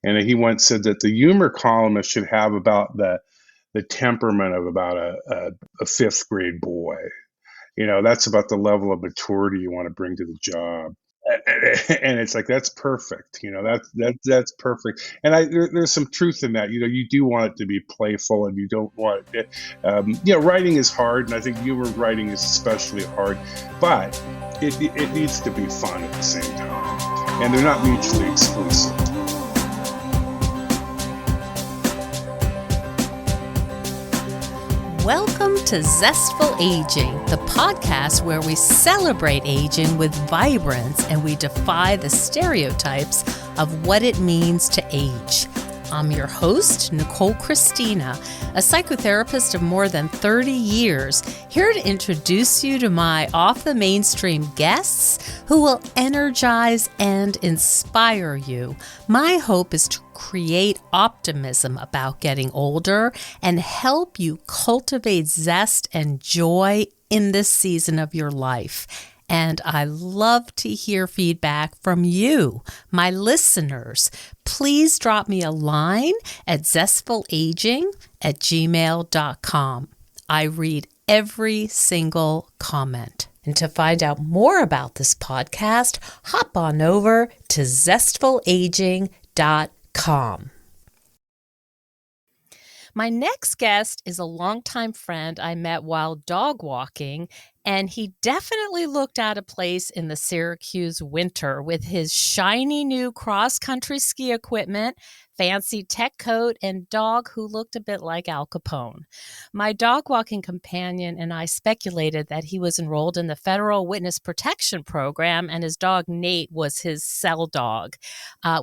And he once said that the humor columnist should have about the temperament of about a fifth grade boy. That's about the level of maturity you want to bring to the job. And it's like, that's perfect. That's perfect. And there's some truth in that. You do want it to be playful, and you don't want it. Writing is hard, and I think humor writing is especially hard. But it needs to be fun at the same time, and they're not mutually exclusive. Welcome to Zestful Aging, the podcast where we celebrate aging with vibrance and we defy the stereotypes of what it means to age. I'm your host, Nicole Christina, a psychotherapist of more than 30 years, here to introduce you to my off-the-mainstream guests who will energize and inspire you. My hope is to create optimism about getting older and help you cultivate zest and joy in this season of your life. And I love to hear feedback from you, my listeners. Please drop me a line at zestfulaging@gmail.com. I read every single comment. And to find out more about this podcast, hop on over to zestfulaging.com. My next guest is a longtime friend I met while dog walking, and he definitely looked out of place in the Syracuse winter with his shiny new cross-country ski equipment, fancy tech coat, and dog who looked a bit like Al Capone. My dog walking companion and I speculated that he was enrolled in the Federal Witness Protection Program and his dog Nate was his cell dog.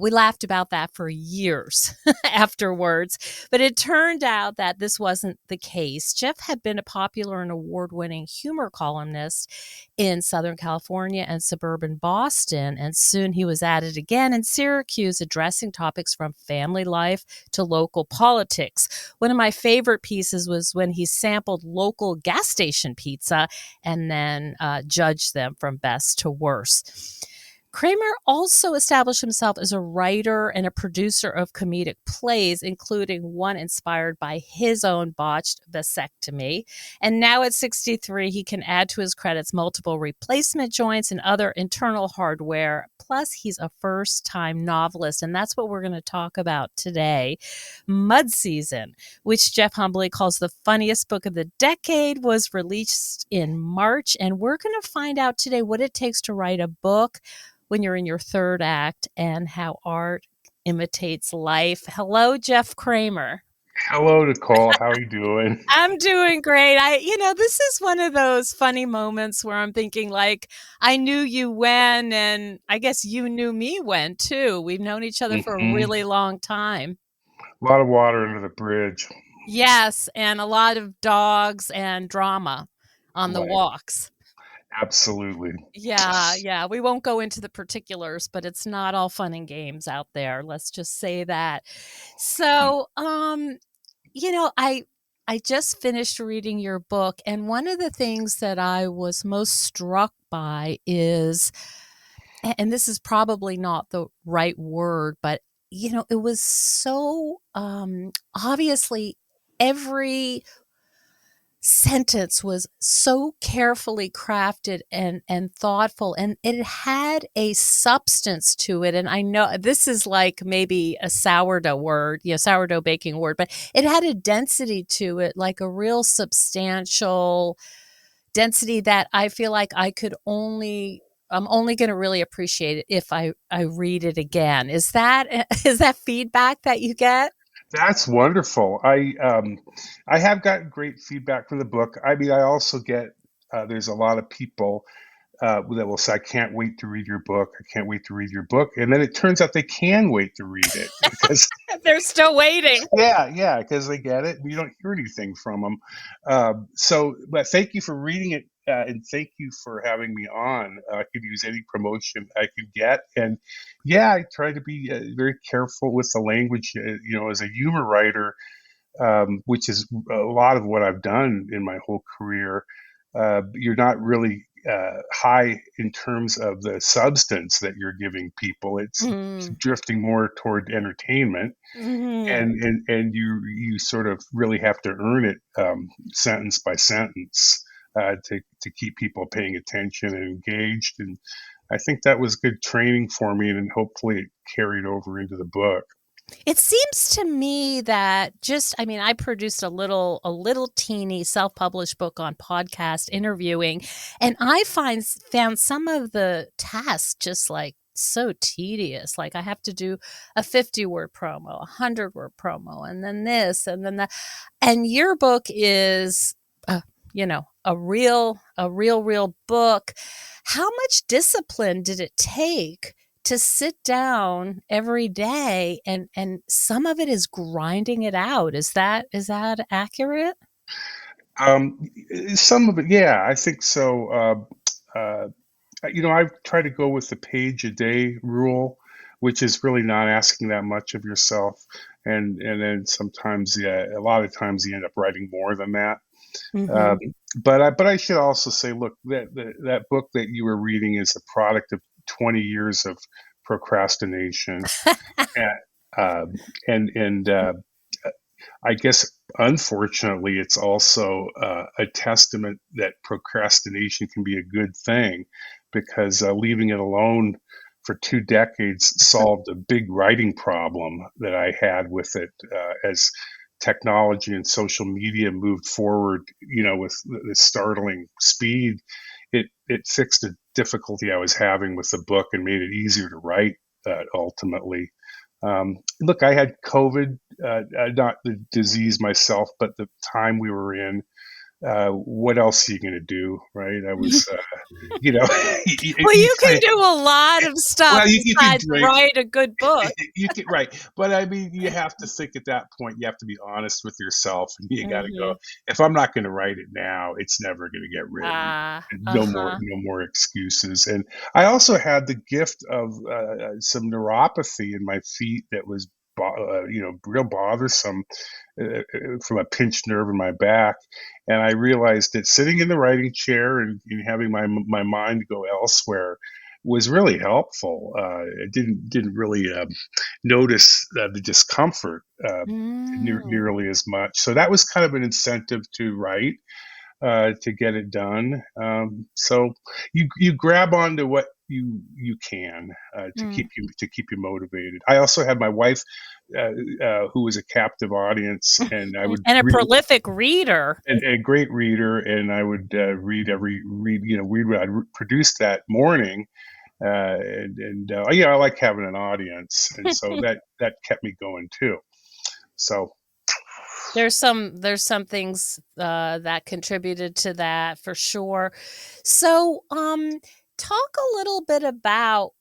We laughed about that for years afterwards, but it turned out that this wasn't the case. Jeff had been a popular and award-winning humor columnist in Southern California and suburban Boston, and soon he was at it again in Syracuse, addressing topics from family life to local politics. One of my favorite pieces was when he sampled local gas station pizza and then judged them from best to worst. Kramer also established himself as a writer and a producer of comedic plays, including one inspired by his own botched vasectomy. And now at 63, he can add to his credits multiple replacement joints and other internal hardware. Plus, he's a first-time novelist, and that's what we're going to talk about today. Mud Season, which Jeff humbly calls the funniest book of the decade, was released in March, and we're going to find out today what it takes to write a book when you're in your third act and how art imitates life. Hello, Jeff Kramer. Hello, Nicole. How are you doing? I'm doing great. This is one of those funny moments where I'm thinking, like, I knew you when, and I guess you knew me when, too. We've known each other for a really long time. A lot of water under the bridge. Yes, and a lot of dogs and drama on the walks. Absolutely. Yeah. We won't go into the particulars, but it's not all fun and games out there. Let's just say that. So, I just finished reading your book, and one of the things that I was most struck by is, and this is probably not the right word, but, it was so obviously every sentence was so carefully crafted and thoughtful, and it had a substance to it. And I know this is like maybe a sourdough word, sourdough baking word, but it had a density to it, like a real substantial density that I feel like I'm only going to really appreciate it if I read it again. Is that feedback that you get? That's wonderful. I have gotten great feedback from the book. I mean, I also get there's a lot of people that will say, "I can't wait to read your book. I can't wait to read your book," and then it turns out they can wait to read it because they're still waiting. Yeah, because they get it, and you don't hear anything from them. But thank you for reading it, and thank you for having me on. I could use any promotion I could get, and yeah, I try to be very careful with the language. As a humor writer, which is a lot of what I've done in my whole career. You're not really high in terms of the substance that you're giving people. It's Mm. drifting more toward entertainment, Mhm. and you sort of really have to earn it, sentence by sentence, to keep people paying attention and engaged. And I think that was good training for me, and hopefully it carried over into the book. It seems to me that just I mean, I produced a little teeny self-published book on podcast interviewing, and I found some of the tasks just, like, so tedious. Like, I have to do a 50-word promo, a 100-word promo, and then this, and then that. And your book is, a real book. How much discipline did it take to sit down every day, and some of it is grinding it out? Is that accurate? Um, some of it, yeah, I think so. I try to go with the page a day rule, which is really not asking that much of yourself. And then sometimes, yeah, a lot of times you end up writing more than that. Um, Mhm. but I should also say, look, that book that you were reading is the product of 20 years of procrastination, and and I guess, unfortunately, it's also a testament that procrastination can be a good thing, because leaving it alone for 2 decades solved a big writing problem that I had with it, as technology and social media moved forward, with the startling speed. It fixed a difficulty I was having with the book and made it easier to write, ultimately. Look, I had COVID, not the disease myself, but the time we were in. What else are you going to do, right? I was, Well, you you can kind of, do a lot of stuff well, you can besides drink, write a good book. you can, right. But I mean, you have to think at that point, you have to be honest with yourself, and you got to go, Mhm. if I'm not going to write it now, it's never going to get written. Ah, And uh-huh. no more excuses. And I also had the gift of some neuropathy in my feet that was, real bothersome, from a pinched nerve in my back. And I realized that sitting in the writing chair and having my mind go elsewhere was really helpful. I didn't really notice the discomfort Mm. nearly as much. So that was kind of an incentive to write, to get it done. So you grab onto what you can, Mm. to keep you motivated. I also had my wife, who was a captive audience, and I would And a read. prolific reader. And a great reader, and I would read what I'd produced that morning, I like having an audience, and so that kept me going too. So There's some things, that contributed to that for sure. So, talk a little bit about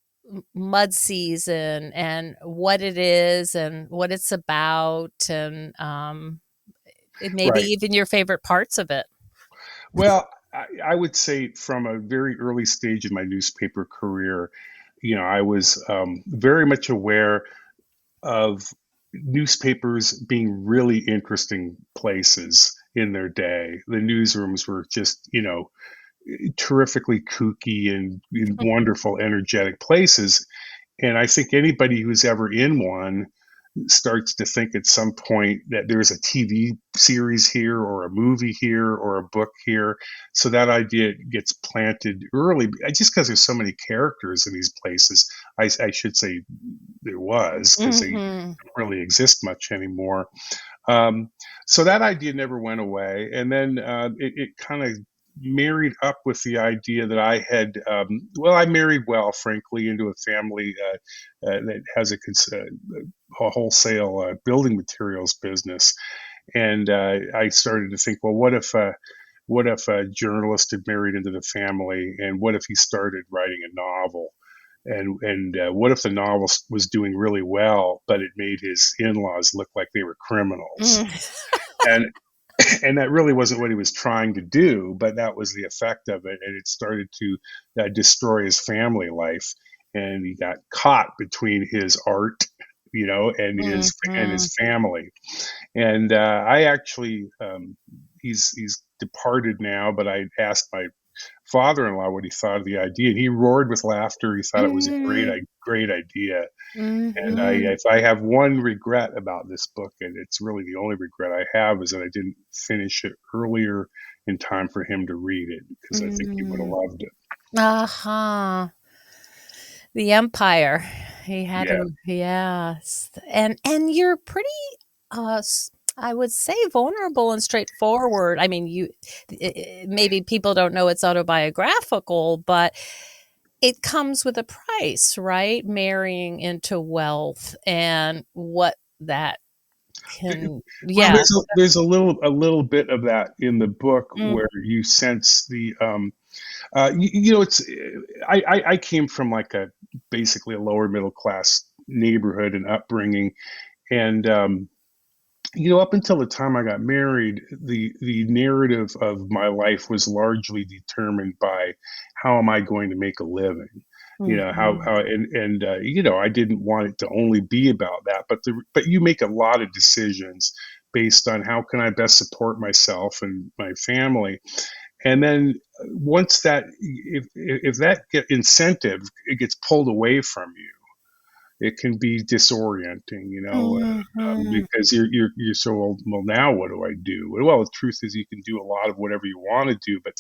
mud season and what it is and what it's about, and, maybe right. even your favorite parts of it. Well, I would say from a very early stage in my newspaper career, I was, very much aware of newspapers being really interesting places in their day. The newsrooms were just, terrifically kooky and wonderful, energetic places. And I think anybody who's ever in one starts to think at some point that there's a TV series here, or a movie here, or a book here. So that idea gets planted early, just because there's so many characters in these places. I should say there was, because they Mhm. don't really exist much anymore. Um, so that idea never went away, and then it kind of married up with the idea that I had. I married well, frankly, into a family that has a wholesale building materials business, and I started to think, well, what if a journalist had married into the family, and what if he started writing a novel? And what if the novel was doing really well, but it made his in-laws look like they were criminals? Mm. And and that really wasn't what he was trying to do, but that was the effect of it, and it started to destroy his family life. And he got caught between his art, and Mhm. his family. And I actually, he's departed now, but I asked my father-in-law what he thought of the idea, and he roared with laughter. He thought it was a Mm, great idea. And mhm. if I have one regret about this book, and it's really the only regret I have, is that I didn't finish it earlier in time for him to read it, because I think he would have Mm. loved it. Uh-huh. The Empire. He had Yeah. to, yes. And you're pretty, I would say vulnerable and straightforward. I mean, maybe people don't know it's autobiographical, but it comes with a price, right? Marrying into wealth and what that can, Well, yeah. there's a little bit of that in the book Mm, where you sense the it's I came from like a basically a lower middle class neighborhood and upbringing, and up until the time I got married, the narrative of my life was largely determined by how am I going to make a living. mhm, How I didn't want it to only be about that, but you make a lot of decisions based on how can I best support myself and my family. And then once that if that incentive it gets pulled away from you, it can be disorienting, mhm, because you're so old. Well, now what do I do? Well, the truth is, you can do a lot of whatever you want to do, but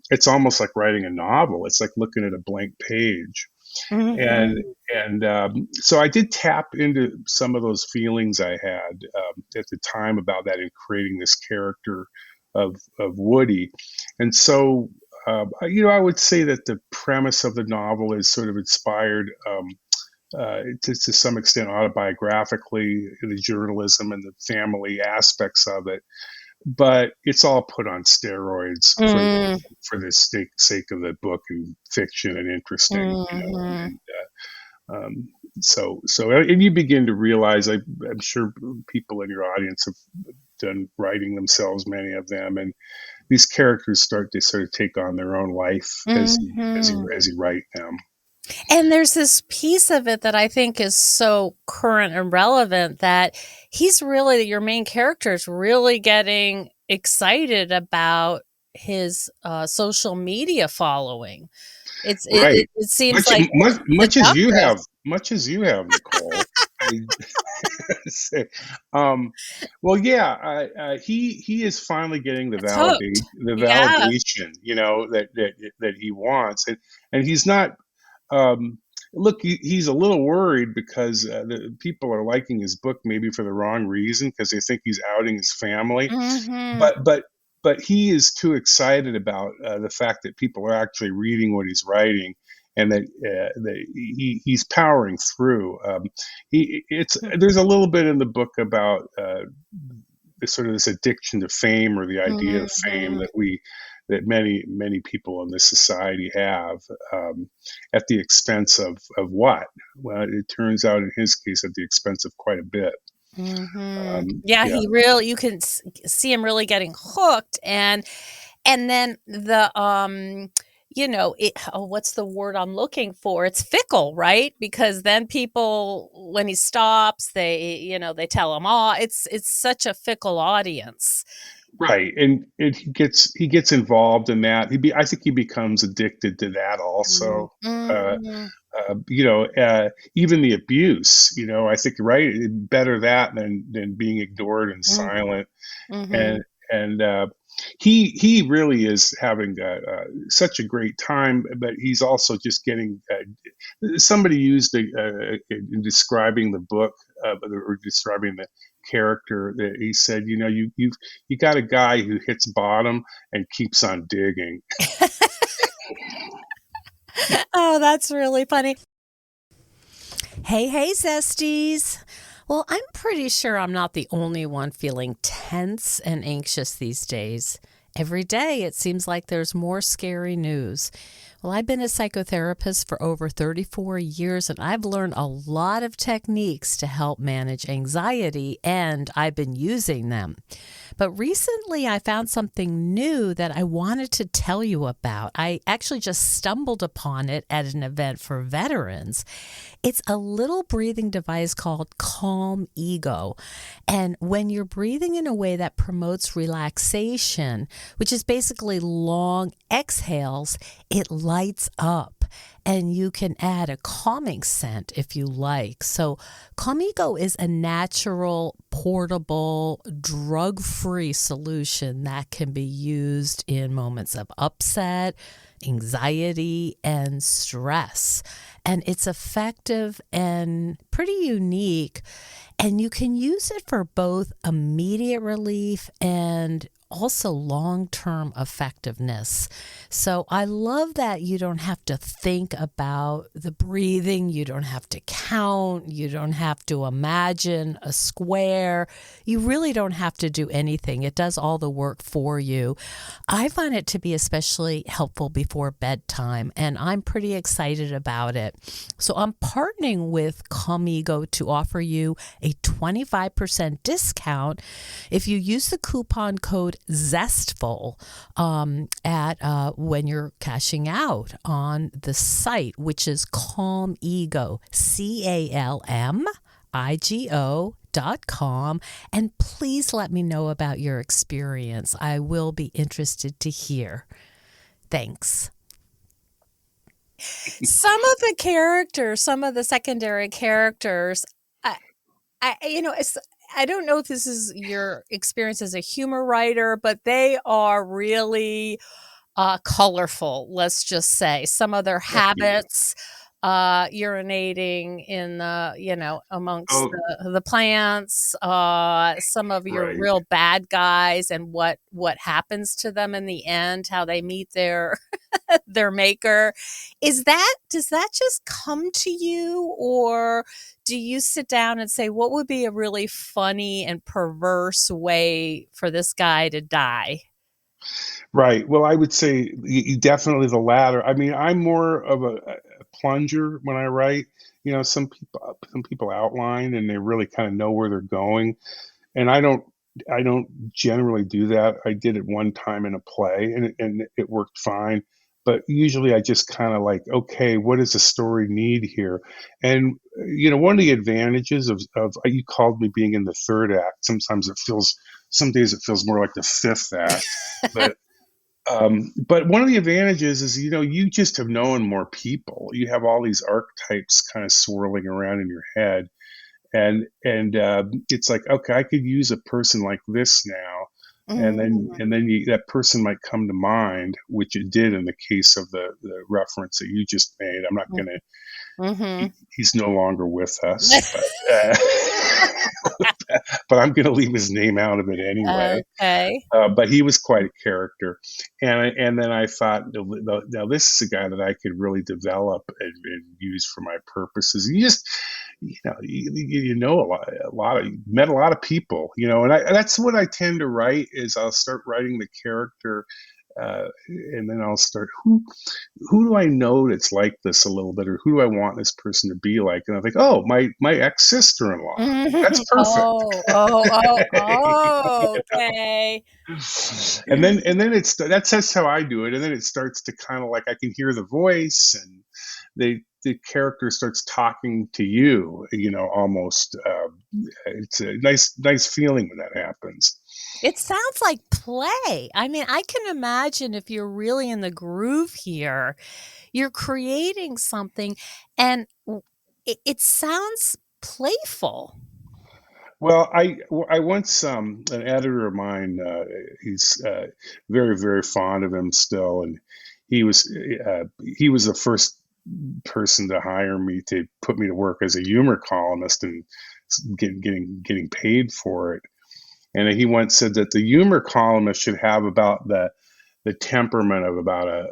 it's almost like writing a novel. It's like looking at a blank page, and mhm, so I did tap into some of those feelings I had at the time about that in creating this character of Woody, and so. I would say that the premise of the novel is sort of inspired to some extent autobiographically, the journalism and the family aspects of it, but it's all put on steroids mm, for the sake of the book and fiction and interesting, mhm. um, and you begin to realize, I'm sure people in your audience have done writing themselves, many of them, and these characters start to sort of take on their own life Mhm. as you write them. And there's this piece of it that I think is so current and relevant that your main character is really getting excited about his, social media following. Right. It seems like seductive. Much as you have, Nicole. I say, um, well, yeah, he is finally getting It's hooked. the Yeah. validation, that he wants, and he's not. Um, Look, he's a little worried because the people are liking his book maybe for the wrong reason because they think he's outing his family, Mhm. but but but he is too excited about the fact that people are actually reading what he's writing, and that he's powering through. It's There's a little bit in the book about this sort of this addiction to fame, or the idea of fame Mhm. that many people in this society have, at the expense of what? Well, it turns out in his case at the expense of quite a bit. Mhm. Yeah, Yeah. you can see him really getting hooked, and then what's the word I'm looking for? It's fickle, right? Because then people, when he stops, they tell him, "Oh, it's such a fickle audience." Right, and he gets involved in that. I think he becomes addicted to that Mm. also. Uh, Mhm. Even the abuse. I think, right, better that than being ignored and Mm. silent. Mhm. And he really is having such a great time, but he's also just getting. Somebody used in describing the book, or describing the character, that he said, you got a guy who hits bottom and keeps on digging. Oh, that's really funny. Hey, Zesties. Well, I'm pretty sure I'm not the only one feeling tense and anxious these days. Every day, it seems like there's more scary news. Well, I've been a psychotherapist for over 34 years, and I've learned a lot of techniques to help manage anxiety, and I've been using them. But recently I found something new that I wanted to tell you about. I actually just stumbled upon it at an event for veterans. It's a little breathing device called Calm Ego. And when you're breathing in a way that promotes relaxation, which is basically long exhales, it lights up. And you can add a calming scent if you like. So Calm Ego is a natural, portable, drug-free solution that can be used in moments of upset, anxiety, and stress. And it's effective and pretty unique. And you can use it for both immediate relief and also long-term effectiveness. So I love that you don't have to think about the breathing. You don't have to count. You don't have to imagine a square. You really don't have to do anything. It does all the work for you. I find it to be especially helpful before bedtime, and I'm pretty excited about it. So I'm partnering with Comigo to offer you a 25% discount if you use the coupon code Zestful when you're cashing out on the site, which is Calm Ego, CalmIgo.com. And please let me know about your experience. I will be interested to hear. Thanks. Some of the secondary characters, I don't know if this is your experience as a humor writer, but they are really colorful, let's just say. Some of their habits, urinating in amongst the plants, some of your real bad guys and what happens to them in the end, how they meet their their maker. Does that just come to you, or do you sit down and say, what would be a really funny and perverse way for this guy to die? Right. Well, I would say definitely the latter. I mean, I'm more of a plunger when I write. Some people outline and they really kind of know where they're going, and I don't generally do that. I did it one time in a play, and it worked fine. But usually, I just kind of like, okay, what does the story need here? And one of the advantages of you called me being in the third act. Some days it feels more like the fifth act, but. But one of the advantages is, you just have known more people. You have all these archetypes kind of swirling around in your head, and it's like, okay, I could use a person like this now, and then that person might come to mind, which it did in the case of the reference that you just made. I'm not gonna. He's no longer with us, but I'm going to leave his name out of it anyway. Okay. But he was quite a character, and then I thought, now this is a guy that I could really develop and use for my purposes. You just, met a lot of people, and that's what I tend to write. Is I'll start writing the character. And then I'll start, who do I know that's like this a little bit, or who do I want this person to be like? And I think, oh, my ex-sister-in-law. That's perfect. Okay. And then that's how I do it. And then it starts to kind of like, I can hear the voice, and the character starts talking to you, almost. It's a nice feeling when that happens. It sounds like play. I mean, I can imagine if you're really in the groove here, you're creating something, and it sounds playful. Well, I once, an editor of mine, he's very, very fond of him still, and he was the first person to hire me to put me to work as a humor columnist and getting paid for it. And he once said that the humor columnist should have about the temperament of about a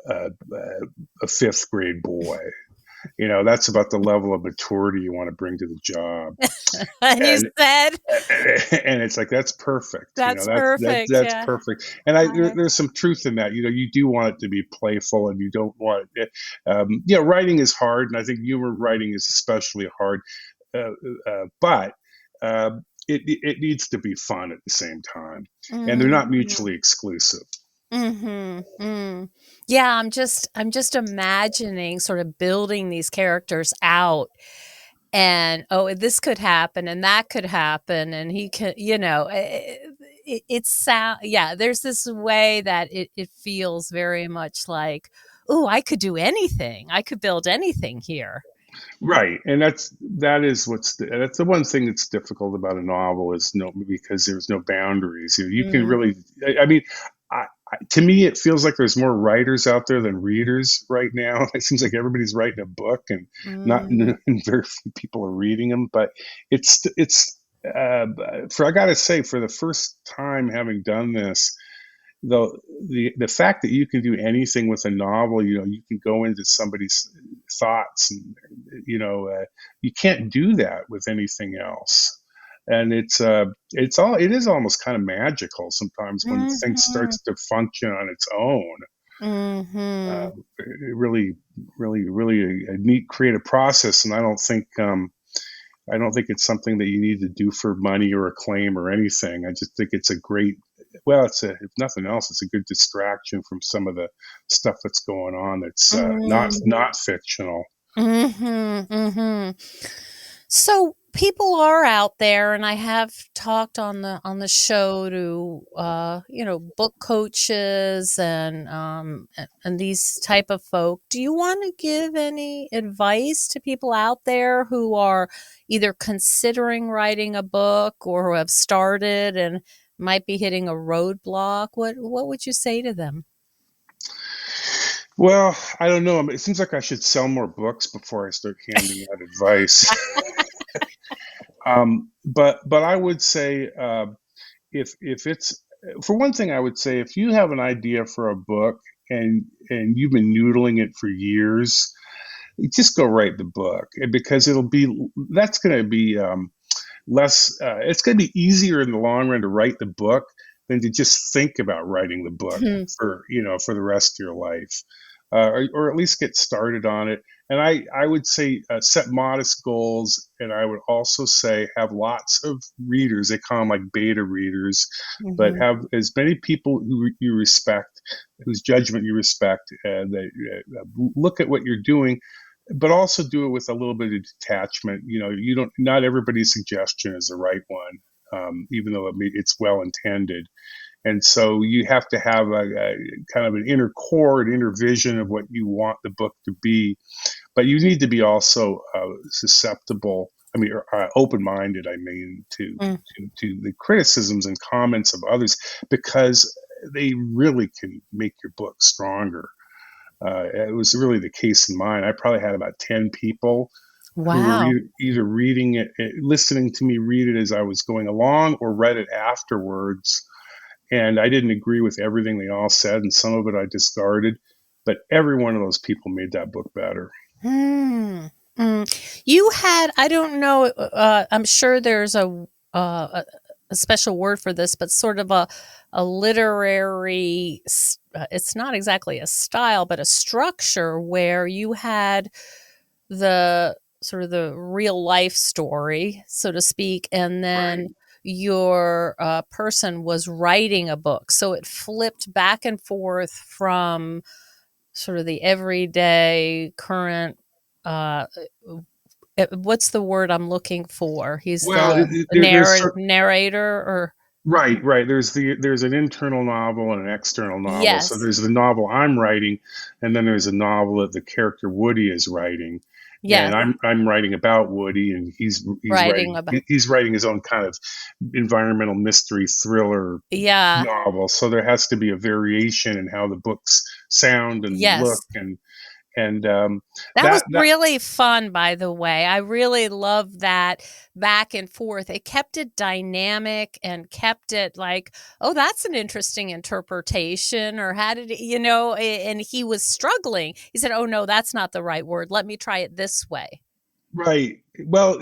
fifth grade boy. That's about the level of maturity you want to bring to the job. He said, and it's like, that's perfect. That's perfect. That's yeah. perfect. And there's some truth in that. You do want it to be playful, and you don't want it. Writing is hard, and I think humor writing is especially hard. But it needs to be fun at the same time, and they're not Mhm. mutually exclusive. Mhm. Mm. Yeah, I'm just imagining sort of building these characters out and, "Oh, this could happen and that could happen," and he could yeah, there's this way that it feels very much like, "Ooh, I could do anything. I could build anything here." Right, and that's the one thing that's difficult about a novel is no because there's no boundaries. You can Mm, really, I mean, to me, it feels like there's more writers out there than readers right now. It seems like everybody's writing a book, and not mm, and very few people are reading them. But it's for I gotta say, for the first time having done this, the fact that you can do anything with a novel, you can go into somebody's thoughts, and you can't do that with anything else. And it is almost kind of magical sometimes when the thing mhm, starts to function on its own. mhm. Really, really, really a neat creative process, and I don't think it's something that you need to do for money or acclaim or anything. I just think it's a great, well, if nothing else, it's a good distraction from some of the stuff that's going on that's Mm. not fictional. Mhm, mhm. So people are out there, and I have talked on the show to book coaches and these type of folk. Do you want to give any advice to people out there who are either considering writing a book or who have started and might be hitting a roadblock? What would you say to them? Well, I don't know. I mean, it seems like I should sell more books before I start handing out advice. But I would say if it's for one thing, I would say if you have an idea for a book and you've been noodling it for years, just go write the book because that's going to be less. It's going to be easier in the long run to write the book than to just think about writing the book for the rest of your life, or at least get started on it. And I would say set modest goals, and I would also say have lots of readers. They call them like beta readers, but Mhm. have as many people who you respect, whose judgment you respect, that look at what you're doing, but also do it with a little bit of detachment. You don't. Not everybody's suggestion is the right one, even though it's well intended. And so you have to have a kind of an inner core, an inner vision of what you want the book to be. But you need to be also susceptible. I mean, open-minded. I mean, Mm. to the criticisms and comments of others because they really can make your book stronger. It was really the case in mine. I probably had about 10 people who were Wow. either reading it, listening to me read it as I was going along, or read it afterwards. And I didn't agree with everything they all said, and some of it I discarded. But every one of those people made that book better. Hmm. You had, I don't know, I'm sure there's a special word for this, but sort of a literary, it's not exactly a style, but a structure where you had the sort of the real life story, so to speak, and then Right. your person was writing a book. So it flipped back and forth from sort of the everyday current uh what's the word I'm looking for? He's Well, the there's narrator or right. There's an internal novel and an external novel. So yes. there's the novel I'm writing, and then there's a novel that the character Woody is writing. And Yes, I'm writing about Woody, and writing about he's writing his own kind of environmental mystery thriller yeah, novel. So there has to be a variation in how the books sound and look, yes. and That was that really fun, by the way. I really love that back and forth. It kept it dynamic and kept it like, oh, that's an interesting interpretation. Or how did it, and he was struggling. He said, oh, no, that's not the right word. Let me try it this way. right. Well,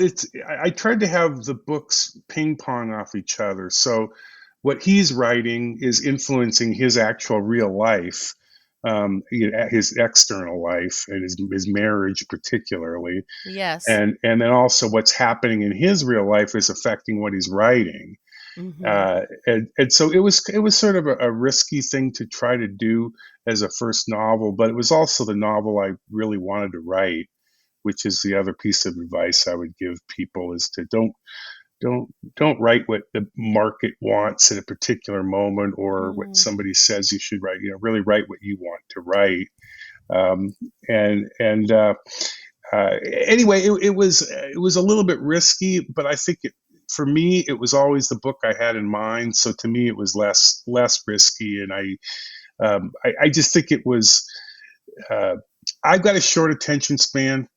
I tried to have the books ping pong off each other. So what he's writing is influencing his actual real life. his external life and his marriage particularly, Yes. and then also what's happening in his real life is affecting what he's writing. Mhm. And so it was sort of a risky thing to try to do as a first novel, but it was also the novel I really wanted to write, which is the other piece of advice I would give people is to don't don't write what the market wants at a particular moment or what Mm. somebody says you should write. Really write what you want to write. Um, and anyway, it was a little bit risky, but I think for me it was always the book I had in mind. So to me, it was less risky, and I just think it was. Uh, I've got a short attention span,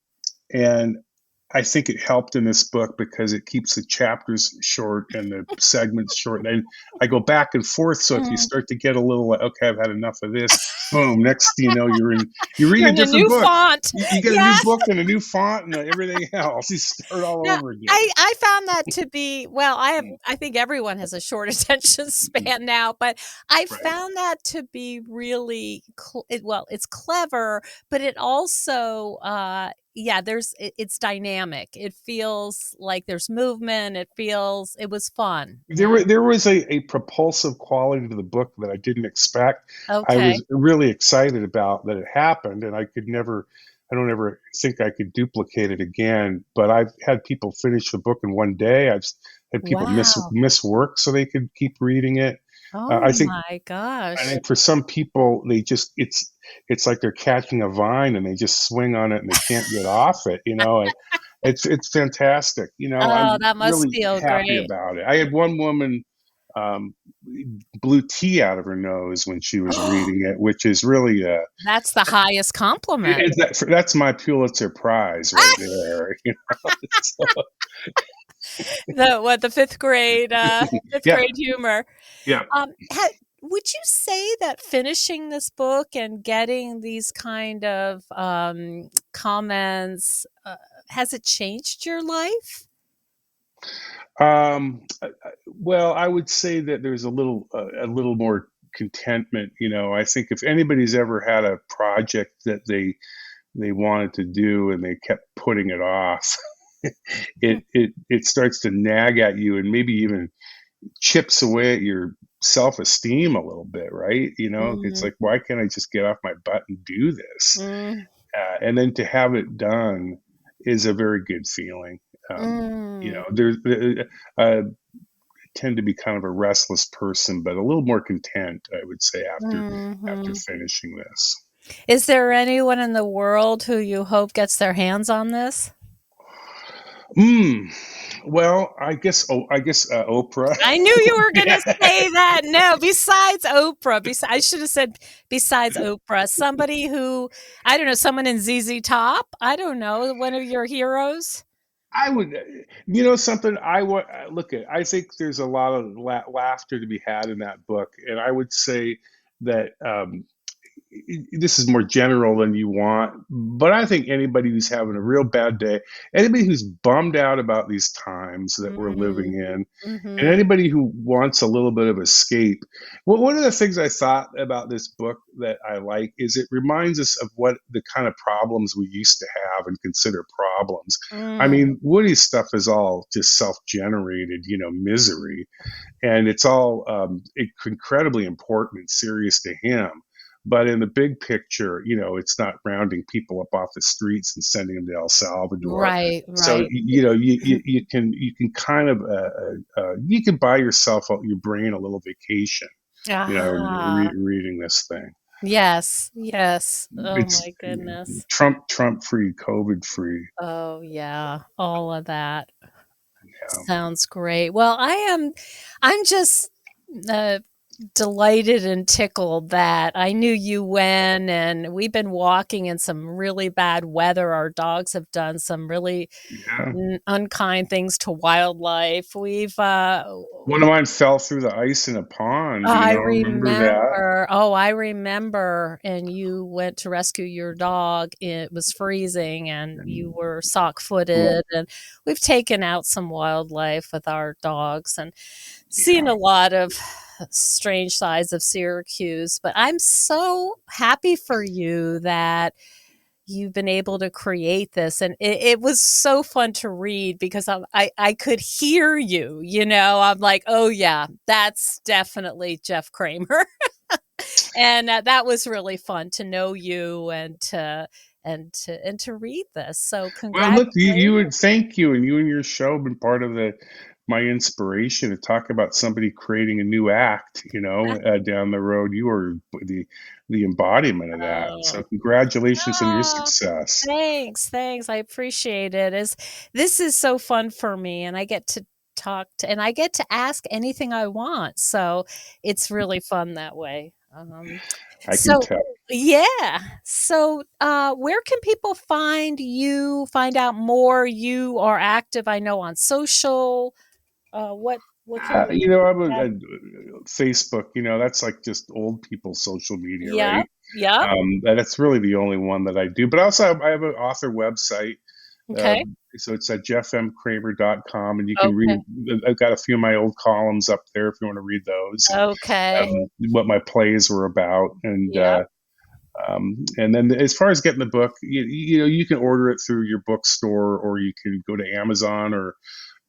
and I think it helped in this book because it keeps the chapters short and the segments short. And I go back and forth. So if you Mm. start to get a little like, okay, I've had enough of this, boom, next thing you know, you're You're reading a in a different new book. font. You get a new Yes. book and a new font and everything else. You start all Now, over again. I found that to be well, I think everyone has a short attention span now, but I Right. found that to be really it's clever, but it also, yeah, it's dynamic. It feels like there's movement. It was fun. There, Yeah. there was a propulsive quality to the book that I didn't expect. I Okay. was really excited about that it happened, and I don't ever think I could duplicate it again. But I've had people finish the book in one day. I've had people Wow. miss work so they could keep reading it. Oh I think my gosh. for some people, it's like they're catching a vine and they just swing on it and they can't get off it. It's fantastic. Oh, I'm that must really feel happy great. about it. I had one woman um, blew tea out of her nose when she was reading it, which is really That's the highest compliment. that's my Pulitzer Prize right there. So, The 5th grade, 5th yeah, grade humor. yeah. Would you say that finishing this book and getting these kind of, comments, has it changed your life? Well, I would say that there's a little more contentment. I think if anybody's ever had a project that they wanted to do and they kept putting it off, it starts to nag at you and maybe even chips away at your self-esteem a little bit, right? It's Mhm. like, why can't I just get off my butt and do this? Mm. And then to have it done is a very good feeling. Mm. There's tend to be kind of a restless person, but a little more content, I would say, after Mhm. finishing this. Is there anyone in the world who you hope gets their hands on this? Mm. Well, I guess Oprah. I knew you were gonna Yeah. say that. No, besides Oprah, I should have said besides Oprah, somebody who I don't know, someone in ZZ Top? I don't know, one of your heroes? I would, something I would look at. I think there's a lot of laughter to be had in that book, and I would say that this is more general than you want, but I think anybody who's having a real bad day, anybody who's bummed out about these times that we're living Mm. in, and Mhm. anybody who wants a little bit of escape. Well, one of the things I thought about this book that I like is it reminds us of what the kind of problems we used to have and consider problems. I Mm. mean, Woody's stuff is all just self-generated, misery, and it's all incredibly important and serious to him. But in the big picture, it's not rounding people up off the streets and sending them to El Salvador. Right, So right. you can kind of you can buy yourself your brain a little vacation, Aha. reading this thing. Yes, yes. Oh It's my goodness. Trump free, COVID free. Oh, yeah, all of that. Yeah. Sounds great. Well, I'm just, uh, delighted and tickled that I knew you when, and we've been walking in some really bad weather. Our dogs have done some really Yeah. unkind things to wildlife. One of mine fell through the ice in a pond. I Remember that? remember. Oh, I remember, and you went to rescue your dog. It was freezing, and you were Well, sock-footed, and we've taken out some wildlife with our dogs and seen yeah. a lot of strange sides of Syracuse. But I'm so happy for you that you've been able to create this, and it was so fun to read because I could hear you. I'm like, oh yeah, that's definitely Jeff Kramer. And that was really fun to know you and to read this. So Well, look, you congratulations. would thank you, and you and your show have been part of my inspiration to talk about somebody creating a new act, down the road. You are the embodiment of that. So Oh, congratulations on your oh, success. thanks. I appreciate it. This is so fun for me, and I get to and I get to ask anything I want. So it's really fun that way. I can So tell. yeah. So where can people find you, find out more? You are active, I know, on social. What can you I'm add? Facebook. That's like just old people social media, Yep. right? Yep. That's really the only one that I do. But also, I have an author website. Okay. So it's at jeffmkramer.com, and you can read. Okay. I've got a few of my old columns up there if you want to read those, Okay. what my plays were about, Yep. and then as far as getting the book, you can order it through your bookstore, or you can go to Amazon or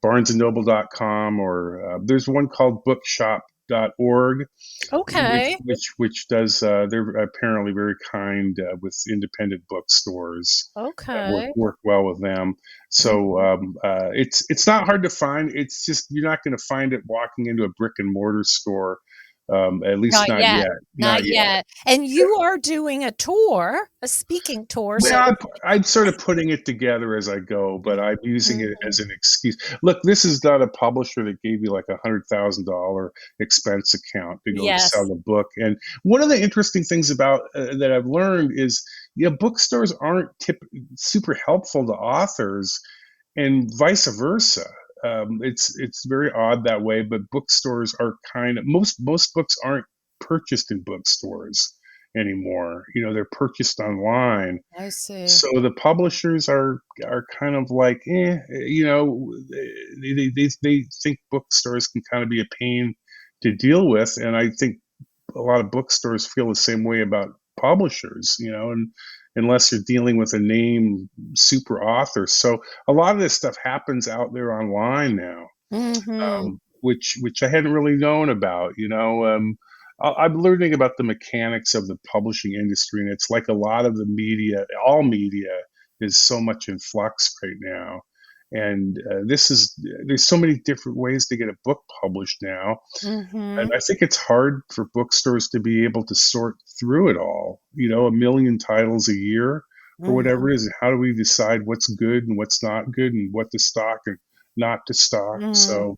barnesandnoble.com, or there's one called bookshop.org, which Okay. which does they're apparently very kind with independent bookstores. Work Okay. work well with them. So Mhm. it's not hard to find. It's just you're not going to find it walking into a brick and mortar store. At least Not not yet. yet. Not Not yet. yet. And you are doing a tour, a speaking tour, Well, so I'm sort of putting it together as I go, but I'm using it Mhm. as an excuse. Look, this is not a publisher that gave you like $100,000 expense account to go sell Yes. a book. And one of the interesting things about that I've learned is, bookstores aren't super helpful to authors, and vice versa. It's very odd that way, but bookstores are kind of most books aren't purchased in bookstores anymore. They're purchased online, I see. so the publishers are kind of like, they think bookstores can kind of be a pain to deal with, and I think a lot of bookstores feel the same way about publishers, and unless you're dealing with a name super author. So a lot of this stuff happens out there online now, Mhm. which I hadn't really known about. I'm learning about the mechanics of the publishing industry, and it's like a lot of the media, all media, is so much in flux right now. And there's so many different ways to get a book published now, and Mhm. I think it's hard for bookstores to be able to sort through it all. A million titles a year or whatever Mhm. it is. And how do we decide what's good and what's not good, and what to stock and not to stock? Mhm. So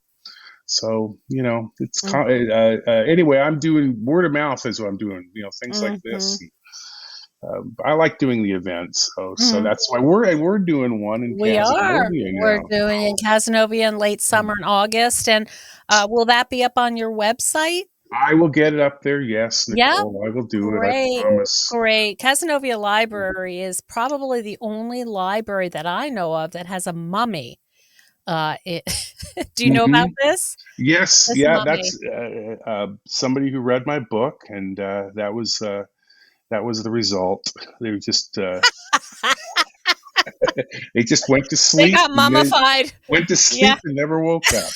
it's Mhm. anyway. I'm doing word of mouth is what I'm doing. Things like this. Mhm. I like doing the events, so Mhm. that's why we're doing one in We are. Cazenovia We're now. doing in Casanova in late summer and August, and, will that be up on your website? I will get it up there. Yes, Yep. Nicole, I will do it. I Great, promise. great. Casanova Library is probably the only library that I know of that has a mummy. It Do you know about Hmm. this? Yes, This yeah, mummy. that's somebody who read my book, and that was the result. They were just they just went to They sleep, got mummified. Yeah. and never woke up.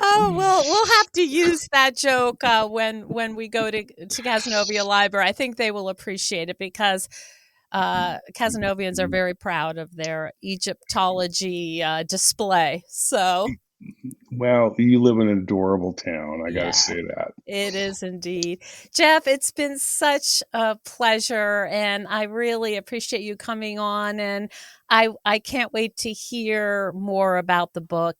Oh, well, we'll have to use that joke, when we go to Casanova Library. I think they will appreciate it because, Casanovians are very proud of their Egyptology, display. So, Well, you live in an adorable town. I got to yeah. say that. It is indeed. Jeff, it's been such a pleasure, and I really appreciate you coming on, and I can't wait to hear more about the book.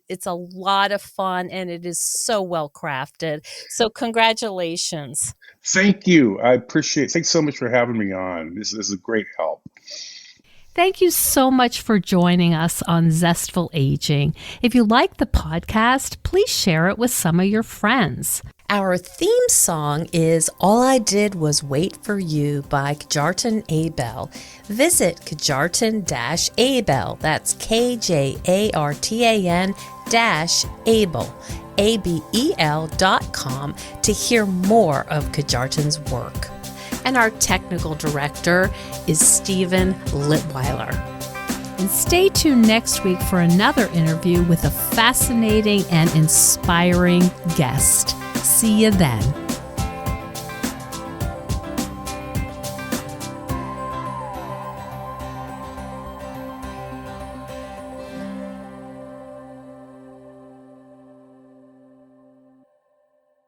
It's a lot of fun, and it is so well crafted. So congratulations. Thank you. I appreciate. Thanks so much for having me on. This is a great help. Thank you so much for joining us on Zestful Aging. If you like the podcast, please share it with some of your friends. Our theme song is All I Did Was Wait for You by Kjartan Abel. Visit Kjartan-Abel, that's KJARTAN-Abel, ABEL.com to hear more of Kjartan's work. And our technical director is Stephen Litweiler. And stay tuned next week for another interview with a fascinating and inspiring guest. See you then.